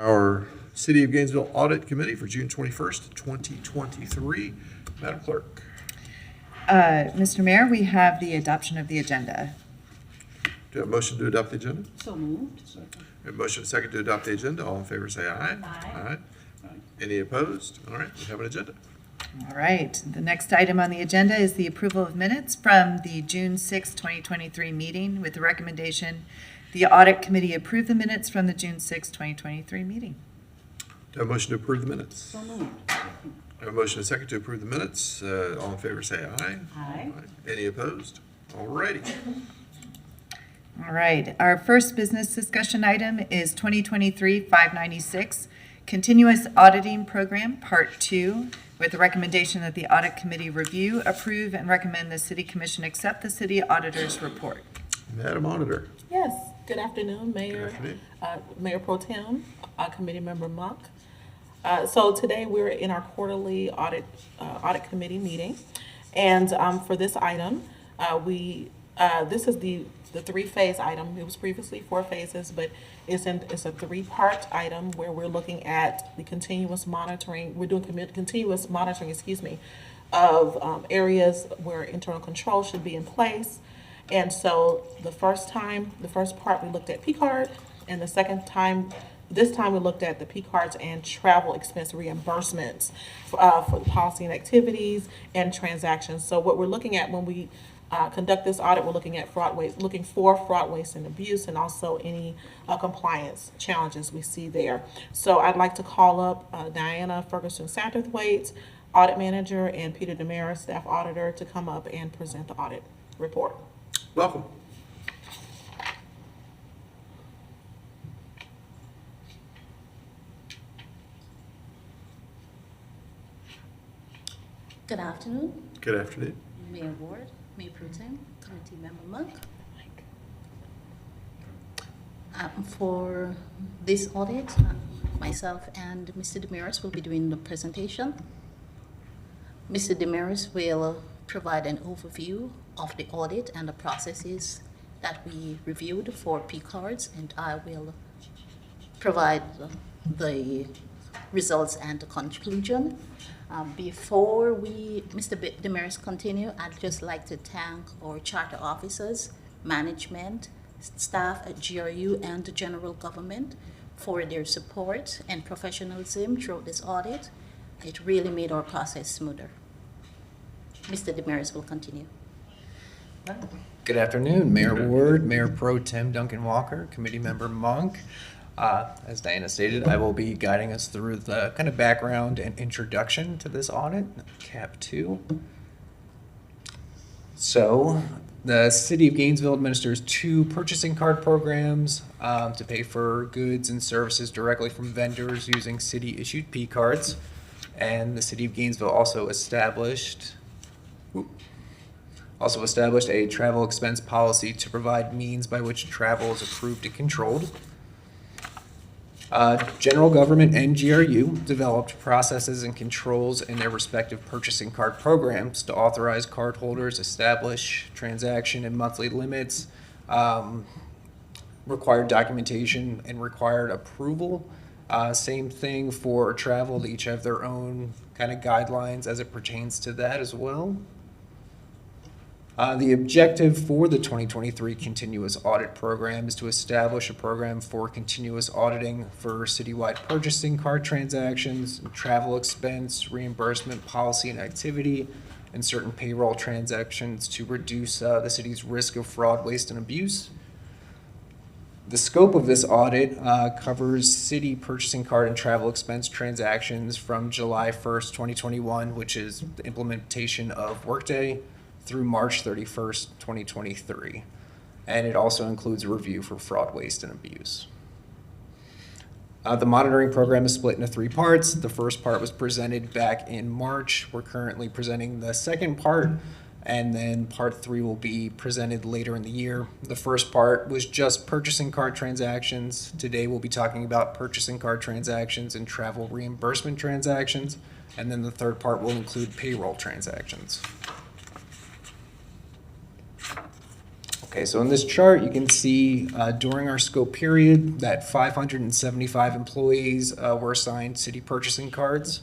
Our City of Gainesville Audit Committee for June 21st, 2023. Madam Clerk. Mr. Mayor, we have the adoption of the agenda. Do you have a motion to adopt the agenda? So moved. We have a motion and second to adopt the agenda. All in favor say aye. Aye. Any opposed? All right, we have an agenda. All right, the next item on the agenda is the approval of minutes from the June 6, 2023 meeting with the recommendation the Audit Committee approve the minutes from the June 6, 2023 meeting. Do you have a motion to approve the minutes? So moved. We have a motion and second to approve the minutes. All in favor say aye. Aye. Any opposed? All righty. All right, our first business discussion item is 2023-596, Continuous Auditing Program, Part 2, with the recommendation that the Audit Committee review, approve, and recommend the City Commission accept the City Auditor's report. Madam Auditor. Yes, good afternoon, Mayor, Good afternoon. Mayor Pro Tem, Committee Member Monk. So today we're in our quarterly audit committee meeting. And for this item, this is the three-phase item. It was previously 4 phases, but it's a 3-part item where we're looking at the continuous monitoring. We're doing continuous monitoring, of areas where internal control should be in place. And so the first part we looked at P card, and this time we looked at the P cards and travel expense reimbursements for the policy and activities and transactions. So what we're looking at when we conduct this audit, we're looking at looking for fraud, waste, and abuse, and also any compliance challenges we see there. So I'd like to call up Diana Ferguson-Satterthwaite, Audit Manager, and Peter Damaris, Staff Auditor, to come up and present the audit report. Welcome. Good afternoon, Good afternoon. Mayor Ward, Mayor Pro Tem, Committee Member Monk. For this audit, myself and Mr. Damaris will be doing the presentation. Mr. Damaris will provide an overview of the audit and the processes that we reviewed for P cards, and I will provide the results and the conclusion. Before Mr. Damaris continue, I'd just like to thank our charter officers, management, staff at GRU, and the general government for their support and professionalism throughout this audit. It really made our process smoother. Mr. Damaris will continue. Good afternoon, Mayor Ward, Mayor Pro Tem Duncan Walker, Committee Member Monk. As Diana stated, I will be guiding us through the kind of background and introduction to this audit, Cap 2. So, the City of Gainesville administers 2 purchasing card programs to pay for goods and services directly from vendors using city-issued P cards. And the City of Gainesville also established a travel expense policy to provide means by which travel is approved and controlled. General government and GRU developed processes and controls in their respective purchasing card programs to authorize cardholders, establish transaction and monthly limits, required documentation and required approval. Same thing for travel. They each have their own kind of guidelines as it pertains to that as well. The objective for the 2023 Continuous Audit Program is to establish a program for continuous auditing for citywide purchasing card transactions, travel expense, reimbursement, policy and activity, and certain payroll transactions to reduce the city's risk of fraud, waste, and abuse. The scope of this audit covers city purchasing card and travel expense transactions from July 1st, 2021, which is the implementation of Workday, through March 31st, 2023. And it also includes a review for fraud, waste, and abuse. The monitoring program is split into 3 parts. The first part was presented back in March. We're currently presenting the second part, and then part 3 will be presented later in the year. The first part was just purchasing card transactions. Today we'll be talking about purchasing card transactions and travel reimbursement transactions. And then the third part will include payroll transactions. Okay, so in this chart, you can see during our scope period that 575 employees were assigned city purchasing cards,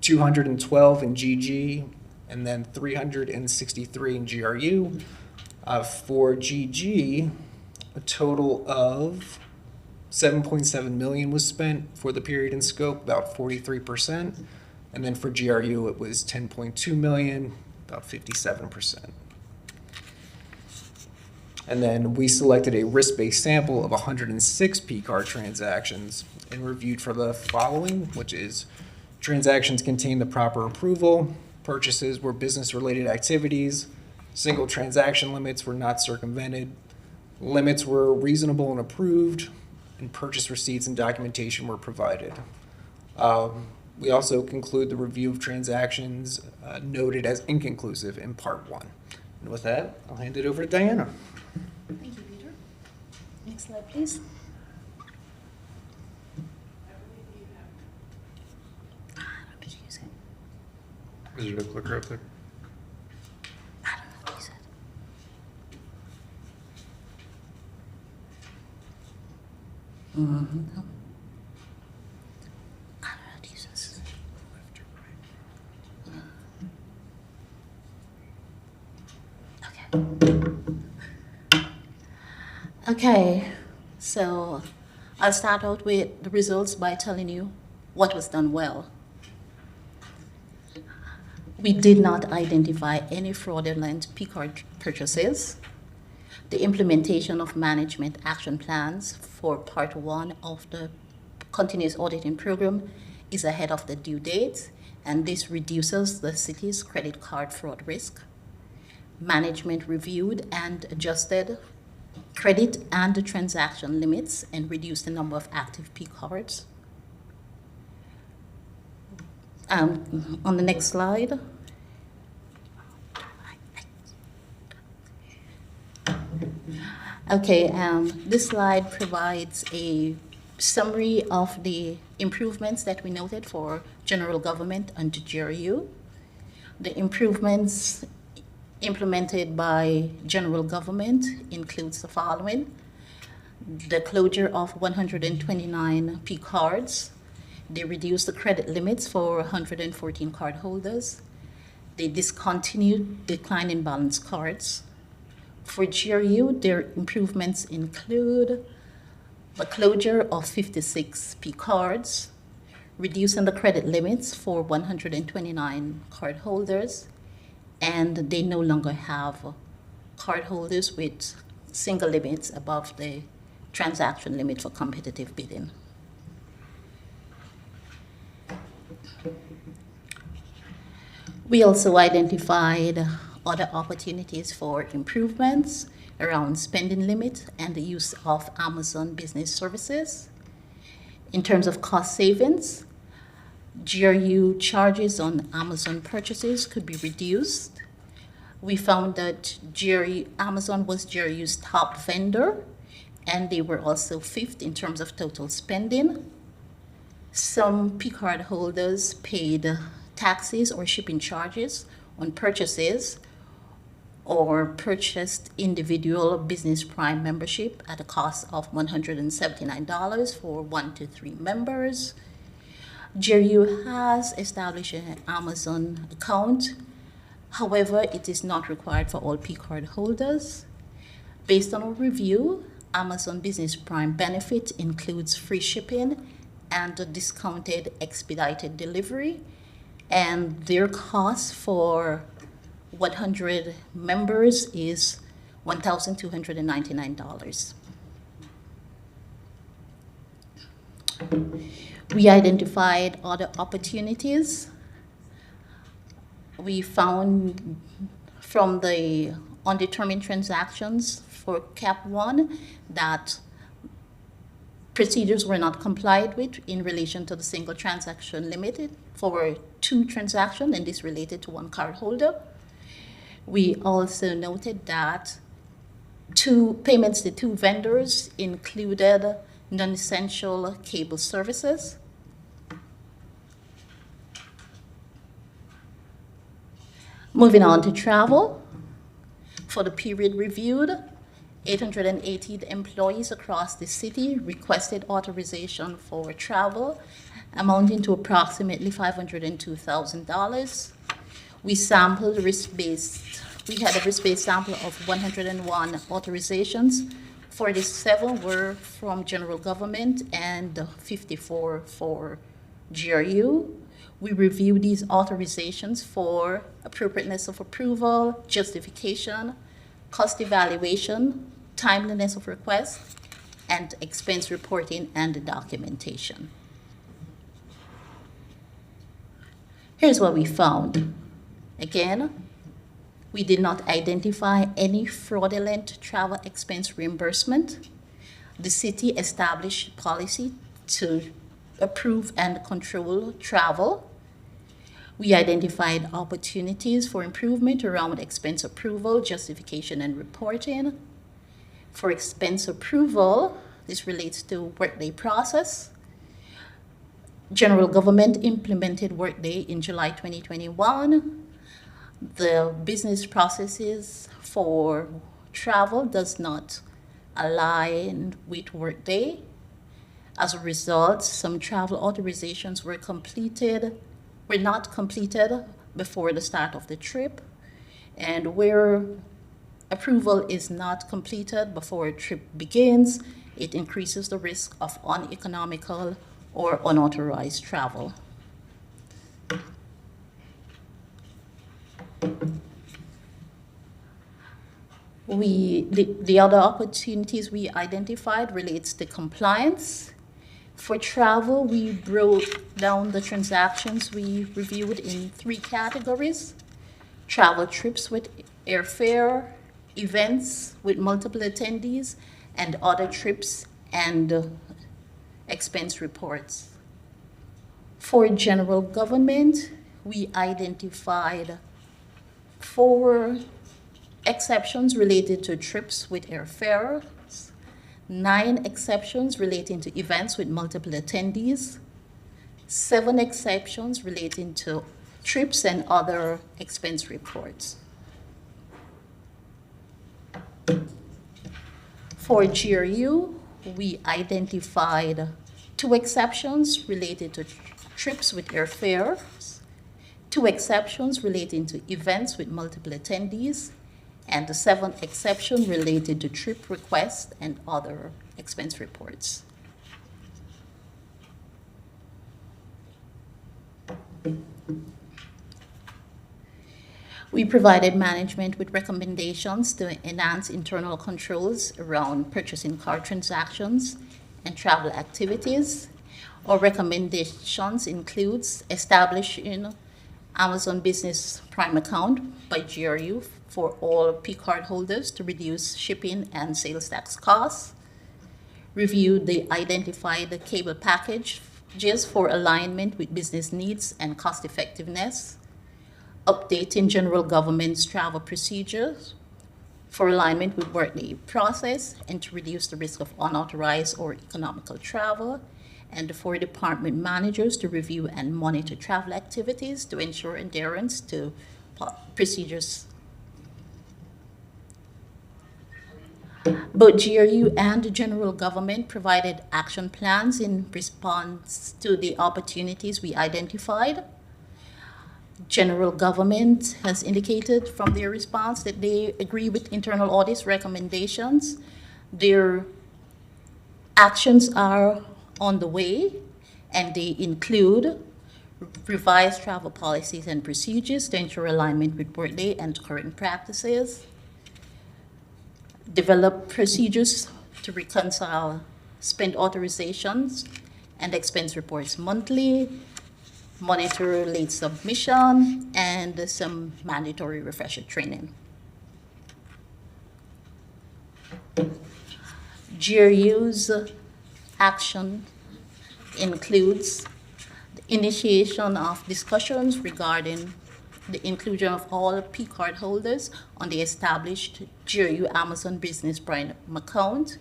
212 in GG, and then 363 in GRU. For GG, a total of 7.7 million was spent for the period in scope, about 43%. And then for GRU, it was 10.2 million, about 57%. And then we selected a risk-based sample of 106 P-card transactions and reviewed for the following, which is transactions contained the proper approval, purchases were business-related activities, single transaction limits were not circumvented, limits were reasonable and approved, and purchase receipts and documentation were provided. We also conclude the review of transactions noted as inconclusive in Part 1. And with that, I'll hand it over to Diana. Thank you, Peter. Next slide, please. I don't know if you use it. Is there no clicker up there? I don't know if you use it. No. I don't know how to use this. Okay. Okay, so I'll start out with the results by telling you what was done well. We did not identify any fraudulent P-card purchases. The implementation of management action plans for Part 1 of the continuous auditing program is ahead of the due date, and this reduces the city's credit card fraud risk. Management reviewed and adjusted credit and transaction limits and reduced the number of active P-cards. On the next slide. Okay, this slide provides a summary of the improvements that we noted for general government and GRU. The improvements implemented by general government includes the following: the closure of 129 P cards. They reduced the credit limits for 114 cardholders. They discontinued decline in balance cards. For GRU, their improvements include the closure of 56 P cards, reducing the credit limits for 129 cardholders, and they no longer have cardholders with single limits above the transaction limit for competitive bidding. We also identified other opportunities for improvements around spending limit and the use of Amazon Business Services. In terms of cost savings, GRU charges on Amazon purchases could be reduced. We found that Amazon was GRU's top vendor, and they were also fifth in terms of total spending. Some P-card holders paid taxes or shipping charges on purchases or purchased individual Business Prime membership at a cost of $179 for 1 to 3 members. GRU has established an Amazon account. However, it is not required for all P-card holders. Based on a review, Amazon Business Prime benefit includes free shipping and a discounted expedited delivery, and their cost for 100 members is $1,299. We identified other opportunities. We found from the undetermined transactions for CAP 1 that procedures were not complied with in relation to the single transaction limited for 2 transactions, and this related to 1 cardholder. We also noted that 2 payments to 2 vendors included non-essential cable services. Moving on to travel. For the period reviewed, 880 employees across the city requested authorization for travel amounting to approximately $502,000. We had a risk-based sample of 101 authorizations. 47 were from general government and 54 for GRU. We reviewed these authorizations for appropriateness of approval, justification, cost evaluation, timeliness of request, and expense reporting and documentation. Here's what we found. Again, we did not identify any fraudulent travel expense reimbursement. The city established policy to approve and control travel. We identified opportunities for improvement around expense approval, justification, and reporting. For expense approval, this relates to Workday process. General government implemented Workday in July 2021. The business processes for travel does not align with Workday. As a result, some travel authorizations were not completed before the start of the trip. And where approval is not completed before a trip begins, it increases the risk of uneconomical or unauthorized travel. The other opportunities we identified relates to compliance. For travel, we broke down the transactions we reviewed in 3 categories: travel trips with airfare, events with multiple attendees, and other trips and expense reports. For general government, we identified 4 exceptions related to trips with airfare, 9 exceptions relating to events with multiple attendees, 7 exceptions relating to trips and other expense reports. For GRU, we identified 2 exceptions related to trips with airfares, 2 exceptions relating to events with multiple attendees, and the 7th exception related to trip requests and other expense reports. We provided management with recommendations to enhance internal controls around purchasing card transactions and travel activities. Our recommendations includes establishing Amazon Business Prime account by GRU for all P card holders to reduce shipping and sales tax costs. Review the identified cable packages for alignment with business needs and cost effectiveness. Updating general government's travel procedures for alignment with Workday process and to reduce the risk of unauthorized or economical travel, and for department managers to review and monitor travel activities to ensure adherence to procedures. Both GRU and the general government provided action plans in response to the opportunities we identified. General government has indicated from their response that they agree with internal audit's recommendations. Their actions are on the way, and they include revised travel policies and procedures to ensure alignment with Workday and current practices, develop procedures to reconcile spend authorizations and expense reports monthly, monitor late submission, and some mandatory refresher training. GRU's action includes the initiation of discussions regarding the inclusion of all P card holders on the established GRU Amazon Business Prime account.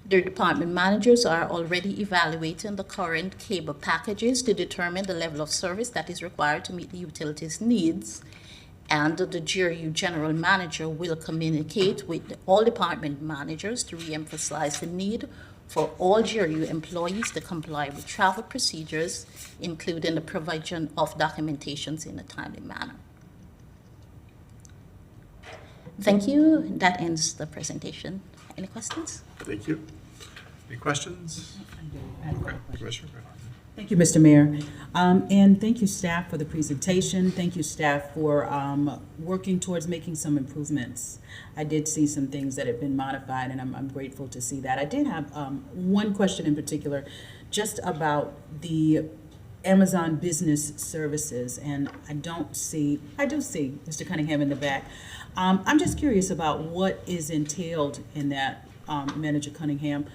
Their department managers are already evaluating the current cable packages to determine the level of service that is required to meet the utilities' needs. And the GRU General Manager will communicate with all department managers to reemphasize the need for all GRU employees to comply with travel procedures, including the provision of documentations in a timely manner. Thank you. That ends the presentation. Any questions? Thank you. Any questions? Okay, Commissioner. go ahead. Thank you, Mr. Mayor. And thank you, staff, for the presentation. Thank you, staff, for working towards making some improvements. I did see some things that have been modified, and I'm grateful to see that. I did have one question in particular, just about the Amazon Business Services, and I do see Mr. Cunningham in the back. I'm just curious about what is entailed in that, Manager Cunningham.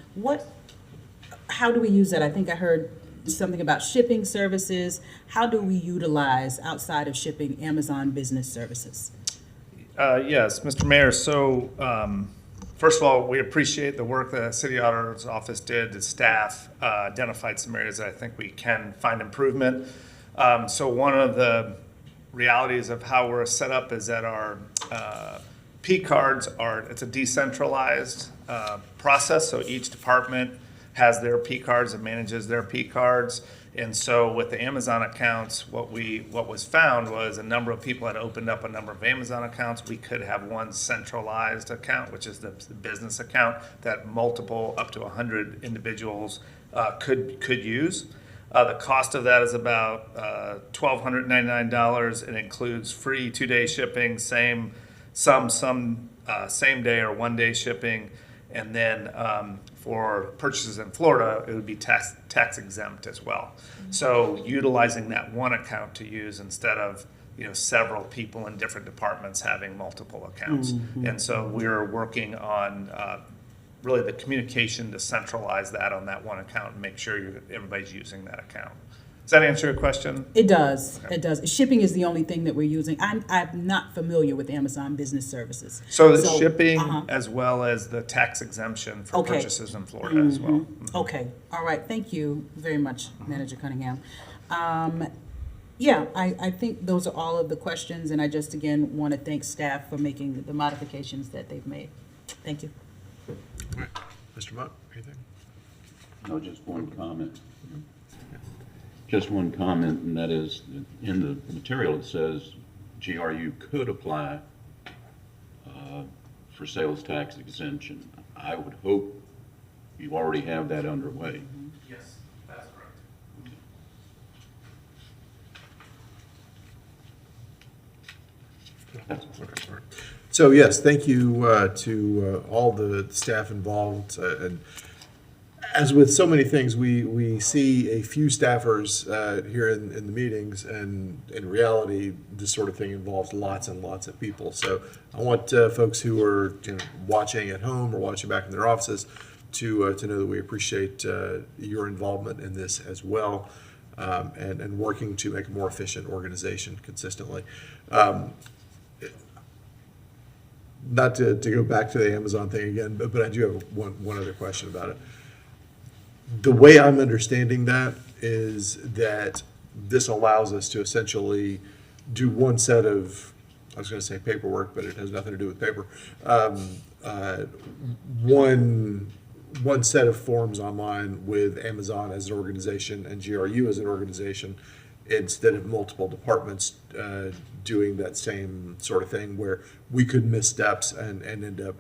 How do we use that? I think I heard something about shipping services. How do we utilize, outside of shipping, Amazon Business Services? Yes, Mr. Mayor. So, first of all, we appreciate the work the City Auditor's Office did. The staff identified some areas that I think we can find improvement. So one of the realities of how we're set up is that our P cards it's a decentralized process. So each department has their P cards and manages their P cards. And so with the Amazon accounts, what was found was a number of people had opened up a number of Amazon accounts. We could have one centralized account, which is the business account that multiple up to 100 individuals could use. The cost of that is about $1,299. It includes free 2-day shipping, same day or 1-day shipping, and then for purchases in Florida, it would be tax exempt as well. So utilizing that one account to use instead of several people in different departments having multiple accounts. And so we're working on really the communication to centralize that on that one account and make sure everybody's using that account. Does that answer your question? It does. Okay. It does. Shipping is the only thing that we're using. I'm not familiar with Amazon Business Services. So the shipping as well as the tax exemption for Okay. purchases in Florida as well. Okay. All right. Thank you very much, Manager Cunningham. Yeah, I think those are all of the questions, and I just, again, want to thank staff for making the modifications that they've made. Thank you. All right. Mr. Monk, anything? No, just one comment. Just one comment, and that is, in the material it says GRU could apply for sales tax exemption. I would hope you already have that underway. Yes, that's correct. Okay, all right. So yes, thank you to all the staff involved. And as with so many things, we see a few staffers here in the meetings, and in reality, this sort of thing involves lots and lots of people. So I want folks who are watching at home or watching back in their offices to know that we appreciate your involvement in this as well, and working to make a more efficient organization consistently. Not to go back to the Amazon thing again, but I do have one other question about it. The way I'm understanding that is that this allows us to essentially do one set of, I was going to say paperwork, but it has nothing to do with paper. One set of forms online with Amazon as an organization and GRU as an organization, instead of multiple departments doing that same sort of thing, where we could miss steps and end up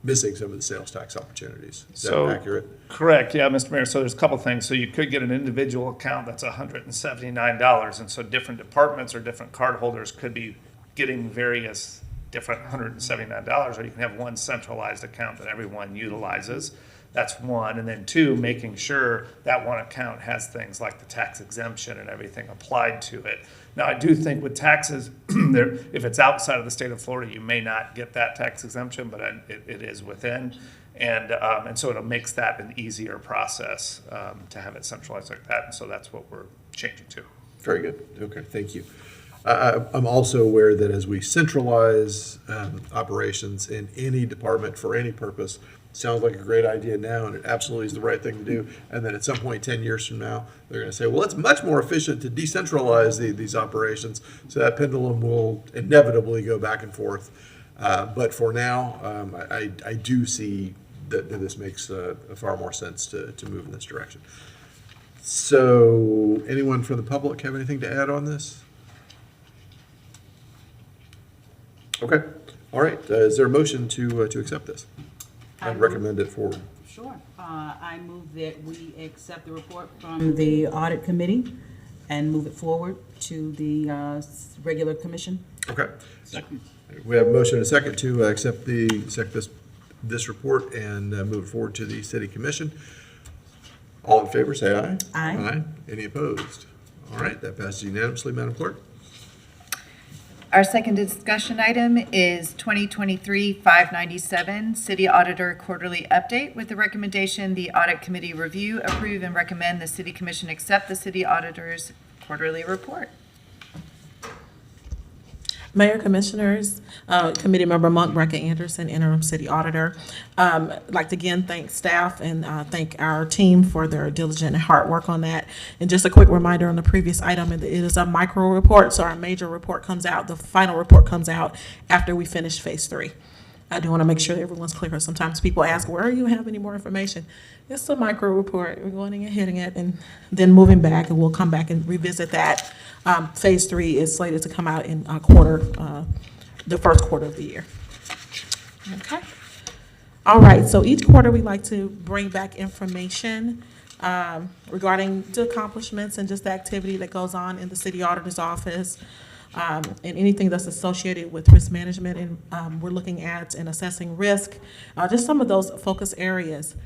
missing some of the sales tax opportunities. Is that accurate? Correct, yeah, Mr. Mayor. So there's a couple things. So you could get an individual account that's $179, and so different departments or different cardholders could be getting various different $179, or you can have one centralized account that everyone utilizes. That's one. And then two, making sure that one account has things like the tax exemption and everything applied to it. Now, I do think with taxes, if it's outside of the state of Florida, you may not get that tax exemption, but it is within. And so it makes that an easier process to have it centralized like that. And so that's what we're changing to. Very good. Okay, thank you. I'm also aware that as we centralize operations in any department for any purpose, sounds like a great idea now, and it absolutely is the right thing to do. And then at some point, 10 years from now, they're going to say, well, it's much more efficient to decentralize these operations. So that pendulum will inevitably go back and forth. But for now, I do see that this makes far more sense to move in this direction. So anyone from the public have anything to add on this? Okay. All right. Is there a motion to accept this and recommend it forward? Sure. I move that we accept the report from the Audit Committee and move it forward to the regular commission. Okay. Second. We have a motion and a second to accept this report and move it forward to the city commission. All in favor, say aye. Aye. Aye. Any opposed? All right, that passes unanimously, Madam Clerk. Our second discussion item is 2023-597, City Auditor Quarterly Update, with the recommendation the Audit Committee review, approve, and recommend the City Commission accept the City Auditor's quarterly report. Mayor, Commissioners, Committee Member Monk, Brecka Anderson, Interim City Auditor. I'd like to again thank staff and thank our team for their diligent and hard work on that. And just a quick reminder on the previous item, it is a micro report, so our major report comes out, the final report comes out after we finish phase 3. I do want to make sure that everyone's clear. Sometimes people ask, where do you have any more information? It's a micro report. We're going and hitting it and then moving back, and we'll come back and revisit that. Phase 3 is slated to come out in the first quarter of the year. Okay. All right, so each quarter we like to bring back information regarding the accomplishments and just the activity that goes on in the city auditor's office. And anything that's associated with risk management, and we're looking at and assessing risk, just some of those focus areas.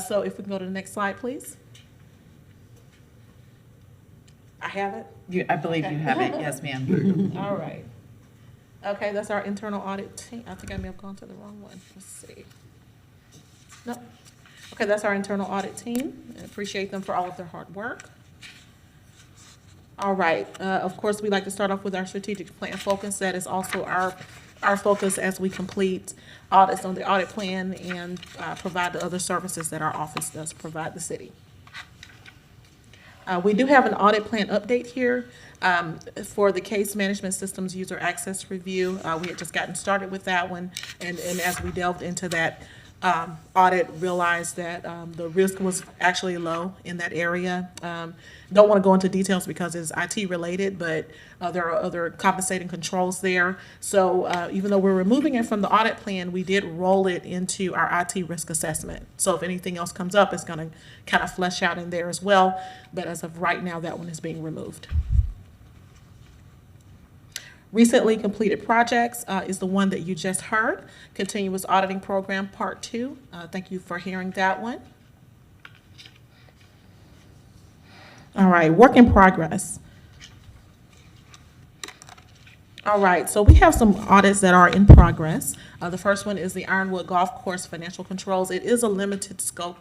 So if we can go to the next slide, please. I have it? I believe you have it, yes, ma'am. All right. Okay, that's our internal audit team. I think I may have gone to the wrong one. Let's see. No. Okay, that's our internal audit team. I appreciate them for all of their hard work. All right, of course, we like to start off with our strategic plan focus. That is also our focus as we complete audits on the audit plan and provide the other services that our office does provide the city. We do have an audit plan update here for the case management systems user access review. We had just gotten started with that one, and as we delved into that audit, realized that the risk was actually low in that area. Don't want to go into details because it's IT related, but there are other compensating controls there. So even though we're removing it from the audit plan, we did roll it into our IT risk assessment. So if anything else comes up, it's going to kind of flesh out in there as well. But as of right now, that one is being removed. Recently completed projects is the one that you just heard, Continuous Auditing Program Part 2. Thank you for hearing that one. All right, work in progress. All right, so we have some audits that are in progress. The first one is the Ironwood Golf Course Financial Controls. It is a limited scope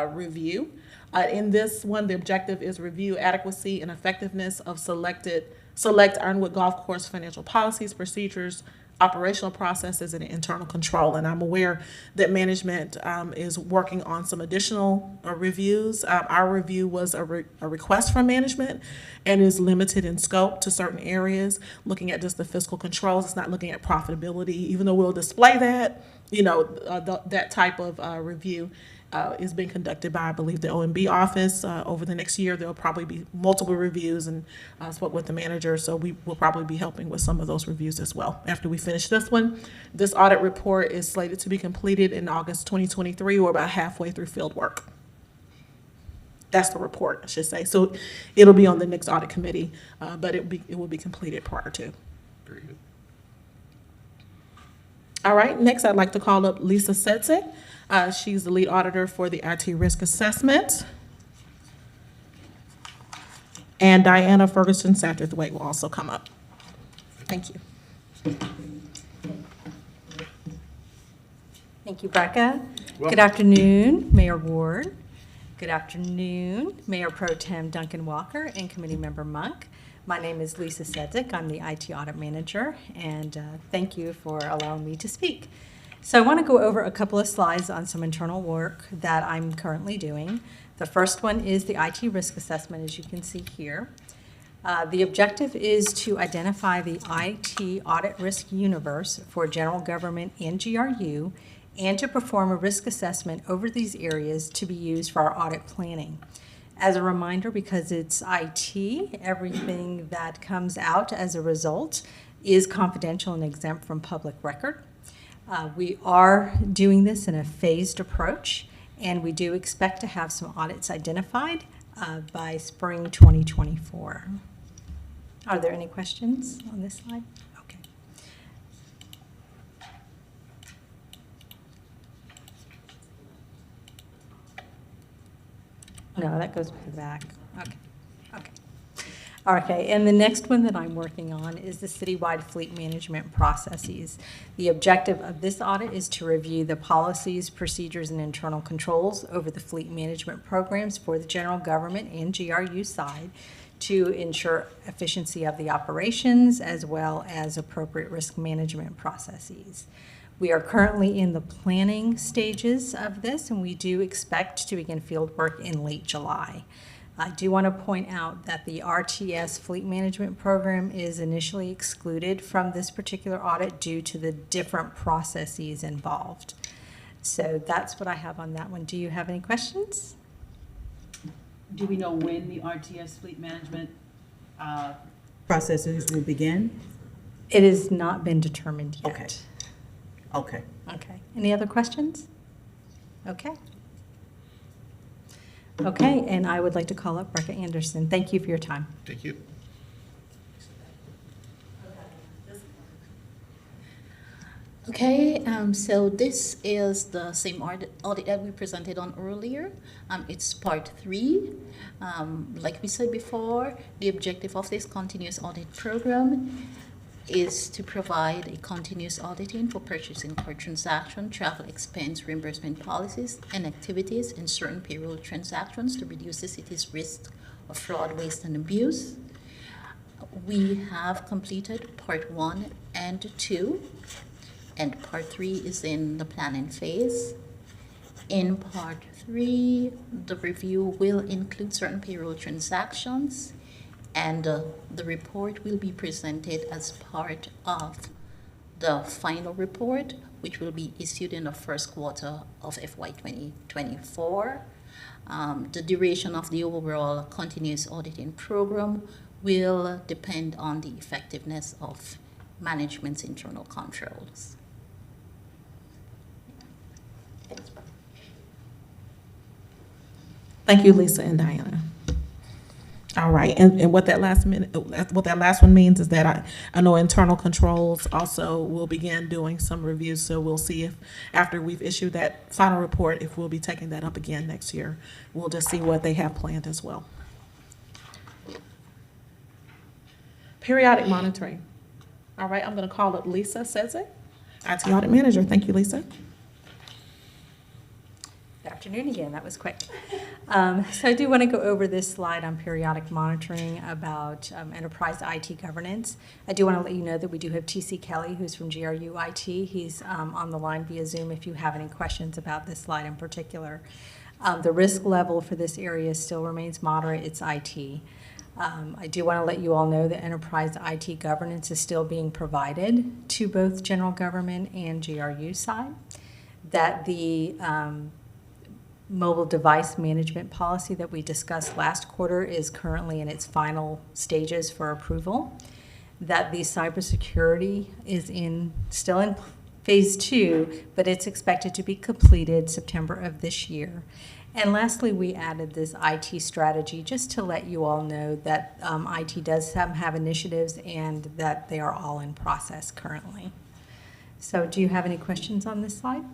review. In this one, the objective is review adequacy and effectiveness of select Ironwood Golf Course financial policies, procedures, operational processes, and internal control. And I'm aware that management is working on some additional reviews. Our review was a request from management and is limited in scope to certain areas, looking at just the fiscal controls. It's not looking at profitability, even though we'll display that, that type of review. Is being conducted by, I believe, the OMB office. Over the next year, there will probably be multiple reviews, and I spoke with the manager, so we will probably be helping with some of those reviews as well. After we finish this one, this audit report is slated to be completed in August 2023. We're about halfway through field work. That's the report, I should say. So it'll be on the next audit committee, but it will be completed prior to. Very good. All right, next I'd like to call up Lisa Sedzik. She's the lead auditor for the IT risk assessment. And Diana Ferguson-Satterthwaite will also come up. Thank you. Thank you, Brecka. Welcome. Good afternoon, Mayor Ward. Good afternoon, Mayor Pro Tem Duncan Walker and Committee Member Monk. My name is Lisa Sedzik. I'm the IT Audit Manager, and thank you for allowing me to speak. So I want to go over a couple of slides on some internal work that I'm currently doing. The first one is the IT risk assessment, as you can see here. The objective is to identify the IT audit risk universe for general government and GRU, and to perform a risk assessment over these areas to be used for our audit planning. As a reminder, because it's IT, everything that comes out as a result is confidential and exempt from public record. We are doing this in a phased approach, and we do expect to have some audits identified by spring 2024. Are there any questions on this slide? Okay. No, that goes to the back. Okay. Okay. Okay, and the next one that I'm working on is the citywide fleet management processes. The objective of this audit is to review the policies, procedures, and internal controls over the fleet management programs for the general government and GRU side to ensure efficiency of the operations as well as appropriate risk management processes. We are currently in the planning stages of this, and we do expect to begin field work in late July. I do want to point out that the RTS Fleet Management Program is initially excluded from this particular audit due to the different processes involved. So that's what I have on that one. Do you have any questions? Do we know when the RTS fleet management processes will begin? It has not been determined yet. Okay. Okay. Okay. Any other questions? Okay. Okay, and I would like to call up Rebecca Anderson. Thank you for your time. Thank you. Okay, so this is the same audit that we presented on earlier. It's part 3. Like we said before, the objective of this continuous audit program is to provide a continuous auditing for purchasing card transaction, travel expense reimbursement policies, and activities in certain payroll transactions to reduce the city's risk of fraud, waste, and abuse. We have completed part 1 and 2, and part 3 is in the planning phase. In part 3, the review will include certain payroll transactions, and the report will be presented as part of the final report, which will be issued in the first quarter of FY 2024. The duration of the overall continuous auditing program will depend on the effectiveness of management's internal controls. Thank you, Lisa and Diana. All right, and what that last one means is that I know internal controls also will begin doing some reviews, so we'll see if, after we've issued that final report, if we'll be taking that up again next year. We'll just see what they have planned as well. Periodic monitoring. All right, I'm gonna call up Lisa Sezek, IT Audit Manager. Thank you, Lisa. Good afternoon again, that was quick. So I do want to go over this slide on periodic monitoring about enterprise IT governance. I do want to let you know that we do have TC Kelly, who's from GRU IT. He's on the line via Zoom if you have any questions about this slide in particular. The risk level for this area still remains moderate, it's IT. I do want to let you all know that enterprise IT governance is still being provided to both general government and GRU side. That the mobile device management policy that we discussed last quarter is currently in its final stages for approval. That the cybersecurity is still in phase 2, but it's expected to be completed September of this year. And lastly, we added this IT strategy just to let you all know that IT does have initiatives and that they are all in process currently. So do you have any questions on this slide?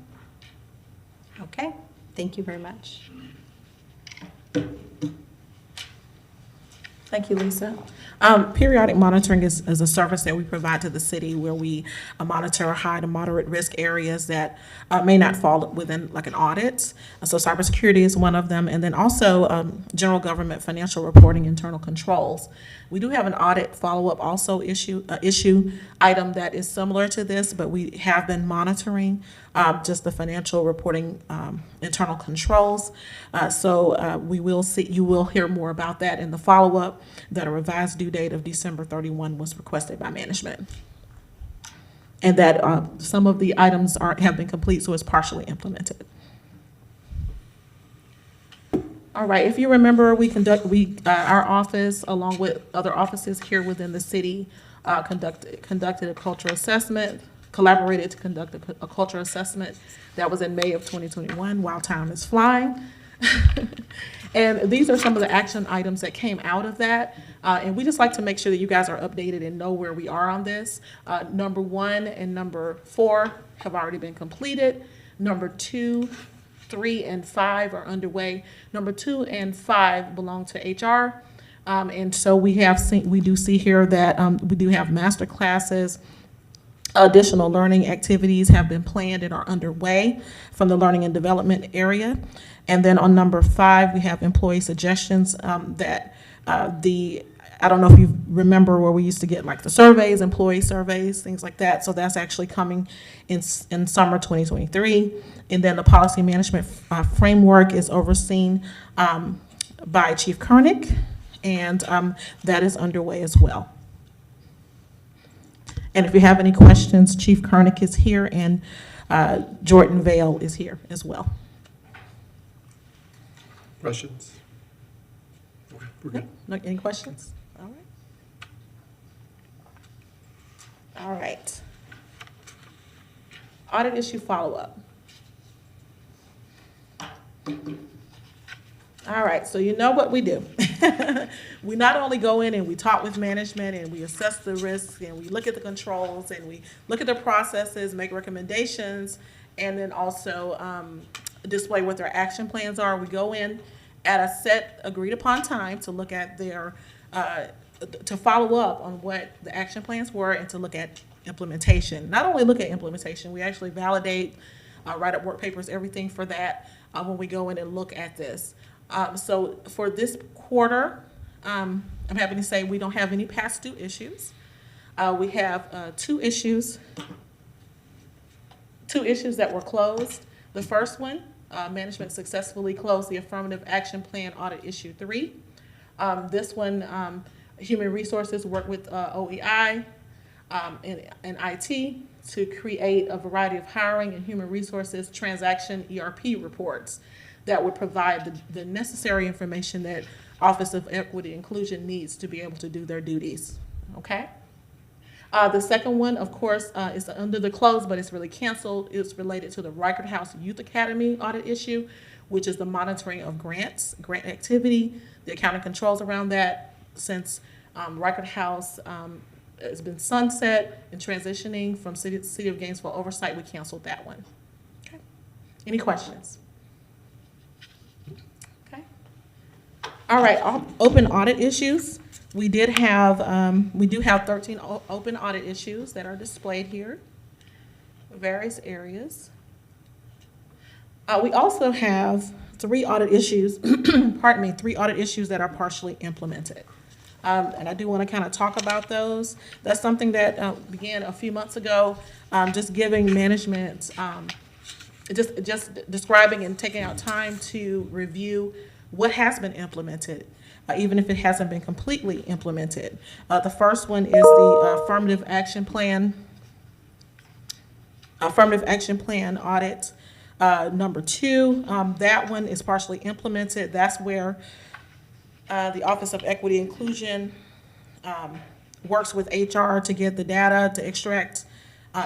Okay. Thank you very much. Thank you, Lisa. Periodic monitoring is a service that we provide to the city where we monitor high to moderate risk areas that may not fall within like an audit. So cybersecurity is one of them. And then also general government financial reporting, internal controls. We do have an audit follow-up also issue item that is similar to this, but we have been monitoring just the financial reporting, internal controls. We will see, you will hear more about that in the follow-up, that a revised due date of December 31 was requested by management. And that some of the items have been complete, so it's partially implemented. All right, if you remember, our office, along with other offices here within the city, conducted a cultural assessment, collaborated to conduct a cultural assessment. That was in May of 2021, while time is flying. And these are some of the action items that came out of that. And we just like to make sure that you guys are updated and know where we are on this. Number 1 and number 4 have already been completed. Number 2, 3, and 5 are underway. Number 2 and 5 belong to HR. And so we do see here that we do have master classes. Additional learning activities have been planned and are underway from the learning and development area. And then on number 5, we have employee suggestions I don't know if you remember where we used to get like the surveys, employee surveys, things like that. So that's actually coming in summer 2023. And then the policy management framework is overseen by Chief Koenig, and that is underway as well. And if you have any questions, Chief Koenig is here, and Jordan Vale is here as well. Questions? Okay, we're good. No, any questions? All right. All right. Audit issue follow-up. All right, so you know what we do. We not only go in and we talk with management and we assess the risks and we look at the controls and we look at the processes, make recommendations, and then also display what their action plans are. We go in at a set agreed upon time to look at their, to follow up on what the action plans were and to look at implementation. Not only look at implementation, we actually validate, write up work papers, everything for that when we go in and look at this. So for this quarter, I'm happy to say we don't have any past due issues. We have two issues that were closed. The first one, management successfully closed the affirmative action plan audit issue 3. This one, human resources worked with OEI and IT to create a variety of hiring and human resources transaction ERP reports that would provide the necessary information that Office of Equity Inclusion needs to be able to do their duties, okay? The second one, of course, is under the close, but it's really canceled. It's related to the Reichert House Youth Academy audit issue, which is the monitoring of grants, grant activity, the accounting controls around that. Since Reichert House has been sunset and transitioning from City of Gainesville oversight, we canceled that one. Okay. Any questions? Okay. All right, open audit issues. We do have 13 open audit issues that are displayed here, various areas. We also have 3 audit issues, pardon me, 3 audit issues that are partially implemented. And I do want to kind of talk about those. That's something that began a few months ago, just giving management, just describing and taking out time to review what has been implemented, even if it hasn't been completely implemented. The first one is the affirmative action plan audit. Number 2, that one is partially implemented. That's where the Office of Equity Inclusion works with HR to get the data, to extract,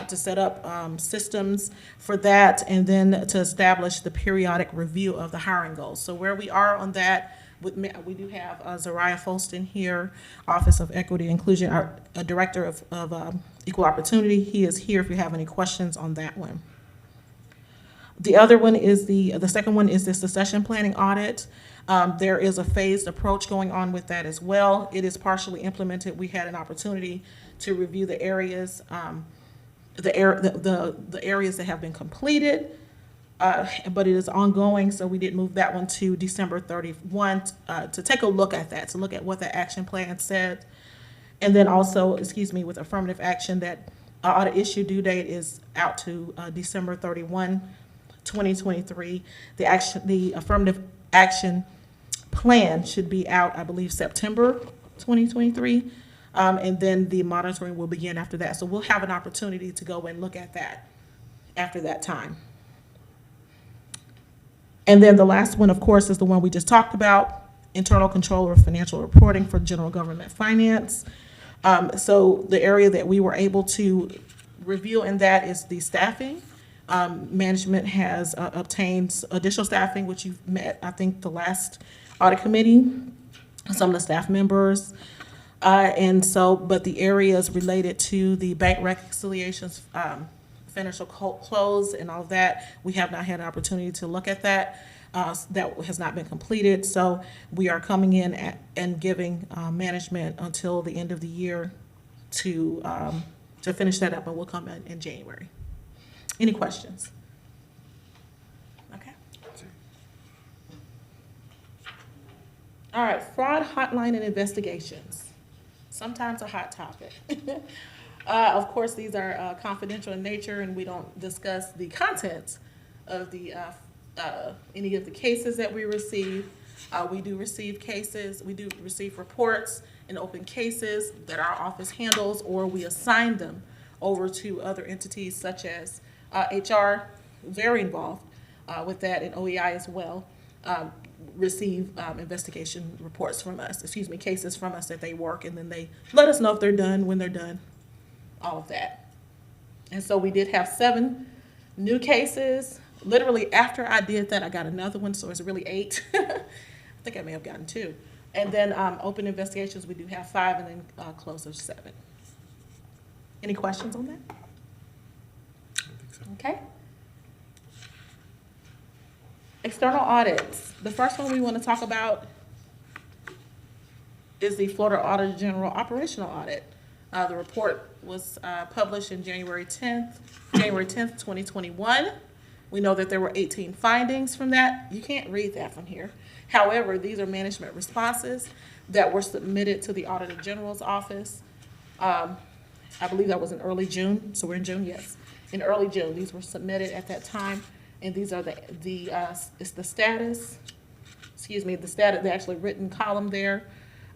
to set up systems for that, and then to establish the periodic review of the hiring goals. So where we are on that, we do have Zariah Folston here, Office of Equity Inclusion, our Director of Equal Opportunity. He is here if you have any questions on that one. The other one is the second one is the succession planning audit. There is a phased approach going on with that as well. It is partially implemented. We had an opportunity to review the areas, the areas that have been completed, but it is ongoing, so we did move that one to December 31 to take a look at that, to look at what the action plan said, and then also, with affirmative action that audit issue due date is out to December 31, 2023. The affirmative action plan should be out, I believe, September 2023. And then the monitoring will begin after that. So we'll have an opportunity to go and look at that after that time. And then the last one, of course, is the one we just talked about, internal control of financial reporting for general government finance. So the area that we were able to review in that is the staffing. Management has obtained additional staffing, which you've met, I think, the last audit committee, some of the staff members. And so, but the areas related to the bank reconciliations, financial close and all of that, we have not had an opportunity to look at that. That has not been completed. So we are coming in and giving management until the end of the year to finish that up, and we'll come in January. Any questions? Okay. All right, fraud hotline and investigations. Sometimes a hot topic. Of course, these are confidential in nature, and we don't discuss the contents of the any of the cases that we receive. We do receive cases, we do receive reports and open cases that our office handles, or we assign them over to other entities such as HR, very involved with that, and OEI as well, receive investigation reports from us, cases from us that they work, and then they let us know if they're done, when they're done, all of that. And so we did have 7 new cases. Literally after I did that, I got another one, so it's really 8. I think I may have gotten 2. And then open investigations, we do have 5, and then close of 7. Any questions on that? I think so. Okay. External audits. The first one we want to talk about is the Florida Auditor General Operational Audit. The report was published in January 10th, 2021. We know that there were 18 findings from that. You can't read that from here. However, these are management responses that were submitted to the Auditor General's office. I believe that was in early June, so we're in June, yes. In early June, these were submitted at that time, and these are it's the status, the actually written column there.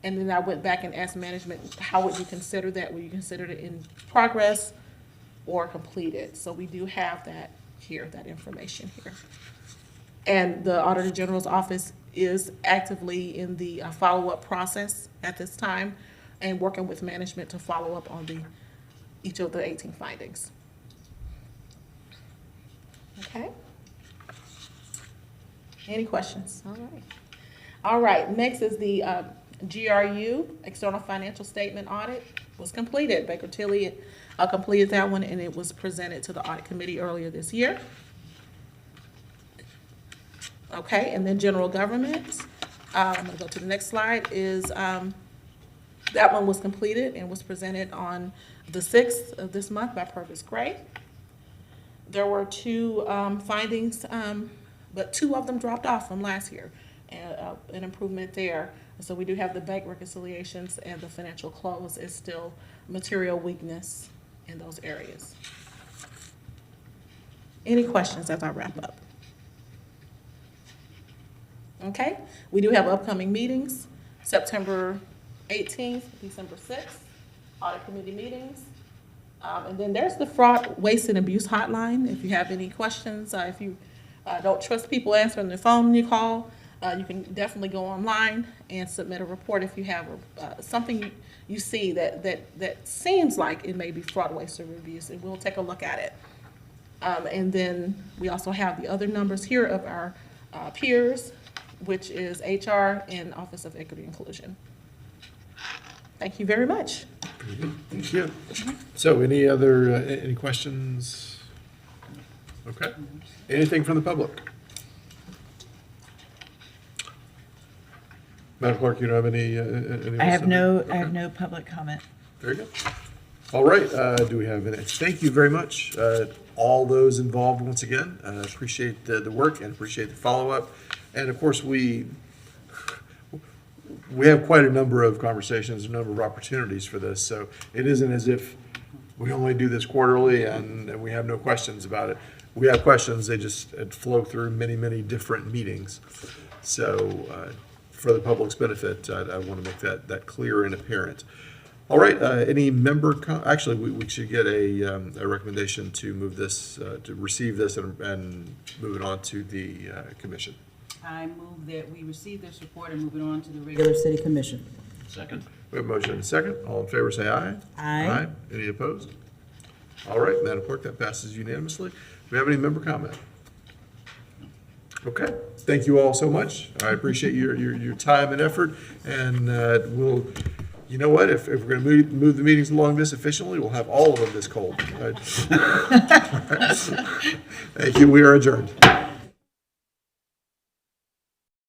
And then I went back and asked management, how would you consider that? Would you consider it in progress or completed? So we do have that here, that information here. And the Auditor General's office is actively in the follow-up process at this time and working with management to follow up on each of the 18 findings. Okay? Any questions? All right. All right, next is the GRU, External Financial Statement Audit, was completed. Baker Tilly completed that one, and it was presented to the Audit Committee earlier this year. Okay, and then General Government. I'm going to go to the next slide, is that one was completed and was presented on the 6th of this month by Purvis Gray. There were 2 findings, but 2 of them dropped off from last year, and an improvement there. So we do have the bank reconciliations, and the financial close is still material weakness in those areas. Any questions as I wrap up? Okay, we do have upcoming meetings, September 18th, December 6th, Audit Committee meetings. And then there's the Fraud, Waste, and Abuse Hotline. If you have any questions, if you don't trust people answering the phone when you call, you can definitely go online and submit a report if you have something you see that seems like it may be fraud, waste, or abuse, and we'll take a look at it. And then we also have the other numbers here of our peers, which is HR and Office of Equity Inclusion. Thank you very much. Thank you. So any questions? Okay. Anything from the public? Madam Clerk, you don't have any? I have no public comment. Very good. All right, do we have any? Thank you very much, all those involved once again. Appreciate the work and appreciate the follow-up. And of course, we have quite a number of conversations, a number of opportunities for this. So it isn't as if we only do this quarterly and we have no questions about it. We have questions, they just flow through many, many different meetings. So for the public's benefit, I want to make that clear and apparent. All right, any member, actually, we should get a recommendation to move this, to receive this and move it on to the commission. I move that we receive this report and move it on to the regular city commission. Second. We have a motion and a second. All in favor, say aye. Aye. Any opposed? All right, Madam Clerk, that passes unanimously. Do we have any member comment? Okay, thank you all so much. I appreciate your time and effort, and we'll, you know what, if we're going to move the meetings along this efficiently, we'll have all of them this cold. Thank you, we are adjourned.